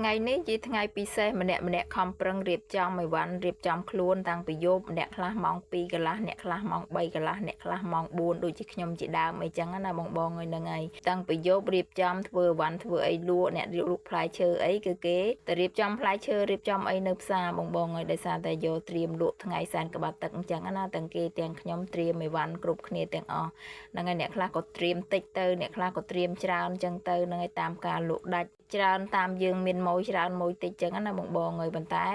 ថ្ងៃនេះជាថ្ងៃពិសេសម្នាក់ខំប្រឹងរៀបចំឲ្យវ៉ាន់រៀបចំខ្លួនតាំងពីយប់អ្នកខ្លះម៉ោង2កន្លះអ្នកខ្លះម៉ោង3កន្លះអ្នកខ្លះម៉ោង4ដូចជាខ្ញុំជាដើមអីចឹងណាបងហើយហ្នឹងហើយតាំងពីយប់រៀបចំធ្វើវ៉ាន់ធ្វើអីលក់អ្នកលក់ផ្លែឈើអីគឺគេទៅរៀបចំផ្លែឈើរៀបចំអីនៅផ្សារបងហើយដោយសារតែយកត្រៀមលក់ថ្ងៃសែនក្បាត់ទឹកអញ្ចឹងណាទាំងគេទាំងខ្ញុំត្រៀមឲ្យវ៉ាន់គ្រប់គ្នាទាំងអស់ហ្នឹងហើយអ្នកខ្លះក៏ត្រៀមតិចទៅអ្នកខ្លះក៏ត្រៀមច្រើនអញ្ចឹងទៅហ្នឹងហើយតាមការលក់ដាច់ច្រើនតាមយើងមានម៉ួយច្រើនម៉ួយតិចចឹងណាបងហើយប៉ុន្តែ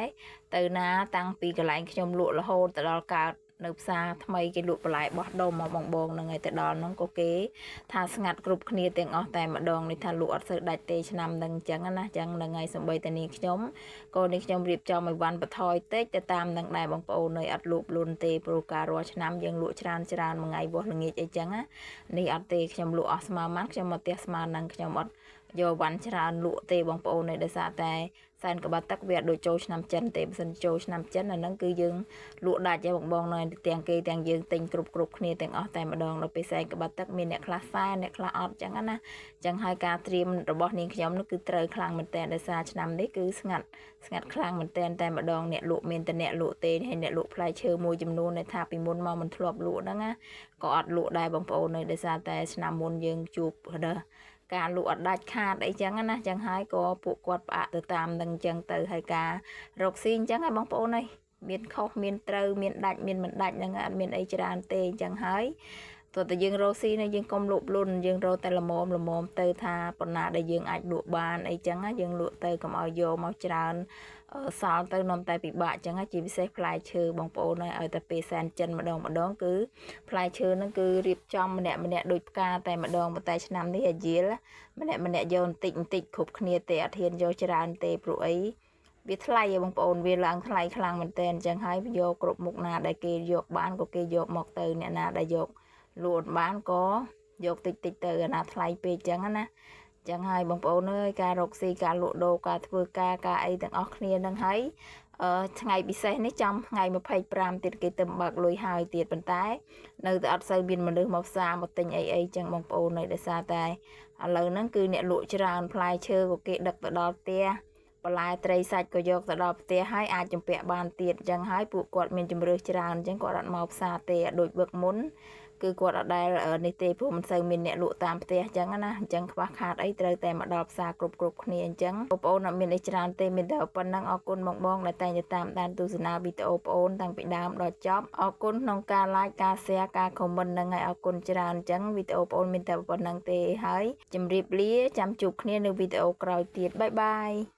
ទៅណាតាំងពីកន្លែងខ្ញុំលក់រហូតទៅដល់កើតនៅផ្សារថ្មីគេលក់បន្លែបោះដុំមកបងហ្នឹងហើយទៅដល់ហ្នឹងក៏គេថាស្ងាត់គ្រប់គ្នាទាំងអស់តែម្ដងនេះថាលក់អត់សូវដាច់ទេឆ្នាំហ្នឹងអញ្ចឹងណាចឹងហ្នឹងហើយសំបីតានាងខ្ញុំក៏នេះខ្ញុំរៀបចំឲ្យវ៉ាន់បន្ថយតិចទៅតាមនឹងដែរបងប្អូននៅអត់លក់លុនទេព្រោះការរាល់ឆ្នាំយើងលក់ច្រើនមួយថ្ងៃបោះល្ងាចអីចឹងណានេះអត់ទេខ្ញុំលក់អស់ស្មើម៉ាន់ខ្ញុំមកផ្ទះស្មើហ្នឹងខ្ញុំអត់យកវ៉ាន់ច្រើនលក់ទេបងប្អូនដោយសារតែសែនក្បាត់ទឹកវាដូចចូលឆ្នាំចិនទេបើមិនចូលឆ្នាំចិនអាហ្នឹងគឺយើងលក់ដាច់ហើយបងនៅទាំងគេទាំងយើងទិញគ្រប់គ្នាទាំងអស់តែម្ដងដល់ពេលសែនក្បាត់ទឹកមានអ្នកខ្លះសែនអ្នកខ្លះអត់ចឹងណាចឹងហើយការត្រៀមរបស់នាងខ្ញុំនោះគឺត្រូវខ្លាំងមែនតើដោយសារឆ្នាំនេះគឺស្ងាត់ខ្លាំងមែនតើតែម្ដងអ្នកលក់មានតែអ្នកលក់ទេហើយអ្នកលក់ផ្លែឈើមួយចំនួនដែលថាពីមុនមកមិនធ្លាប់លក់ហ្នឹងណាក៏អត់លក់ដែរបងប្អូននៅដោយសារតែឆ្នាំមុនយើងជួបការលក់អត់ដាច់ខាតអីចឹងណាចឹងហើយក៏ពួកគាត់ផ្អាកទៅតាមនឹងចឹងទៅហើយការរកស៊ីអញ្ចឹងហើយបងប្អូនអើយមានខុសមានត្រូវមានដាច់មានមិនដាច់ហ្នឹងអត់មានអីច្រើនទេអញ្ចឹងហើយទោះតែយើងរកស៊ីនៅយើងកុំលក់លុនយើងរកតែល្មមទៅថាប៉ុណ្ណាដែលយើងអាចលក់បានអីចឹងណាយើងលក់ទៅកុំឲ្យយកមកច្រើនសល់ទៅនាំតែពិបាកចឹងជាពិសេសផ្លែឈើបងប្អូនឲ្យតែពេលសែនចិនម្ដងគឺផ្លែឈើហ្នឹងគឺរៀបចំម្នាក់ដូចផ្កាតែម្ដងតែឆ្នាំនេះអាយាលម្នាក់យកបន្តិចគ្រប់គ្នាទេអត់ហ៊ានយកច្រើនទេព្រោះអីវាថ្លៃបងប្អូនវាឡើងថ្លៃខ្លាំងមែនតើអញ្ចឹងហើយយកគ្រប់មុខណាដែលគេយកបានក៏គេយកមកទៅអ្នកណាដែលយកលក់បានក៏យកតិចទៅអាណាថ្លៃពេកចឹងណាចឹងហើយបងប្អូនអើយការរកស៊ីការលក់ដូរការធ្វើការអីទាំងអស់គ្នានឹងហើយថ្ងៃពិសេសនេះចំថ្ងៃ25ទៀតគេទៅបើកលុយហើយទៀតប៉ុន្តែនៅតែអត់សូវមានមនុស្សមកផ្សារមកទិញអីចឹងបងប្អូននៅដោយសារតែឥឡូវហ្នឹងគឺអ្នកលក់ច្រើនផ្លែឈើក៏គេដឹកទៅដល់ផ្ទះបន្លែត្រីសាច់ក៏យកទៅដល់ផ្ទះហើយអាចជំពាក់បានទៀតអញ្ចឹងហើយពួកគាត់មានជំរឿសច្រើនអញ្ចឹងគាត់អត់មកផ្សារទេដូចវឹកមុនគឺគាត់អត់ដែលនេះទេព្រោះមិនសូវមានអ្នកលក់តាមផ្ទះអញ្ចឹងណាអញ្ចឹងខ្វះខាតអីត្រូវតែមកដល់ផ្សារគ្រប់គ្នាអញ្ចឹងបងប្អូនអត់មានអីច្រើនទេមានតែប៉ុណ្ណឹងអរគុណបងដែលតែងតែតាមដានទស្សនាវីដេអូបងប្អូនតាំងពីដើមដល់ចប់អរគុណក្នុងការ like ការ share ការ comment ហ្នឹងហើយអរគុណច្រើនអញ្ចឹងវីដេអូបងប្អូនមានតែប៉ុណ្ណឹងទេហើយជម្រាបលាចាំជួបគ្នានៅវីដេអូក្រោយទៀតបាយ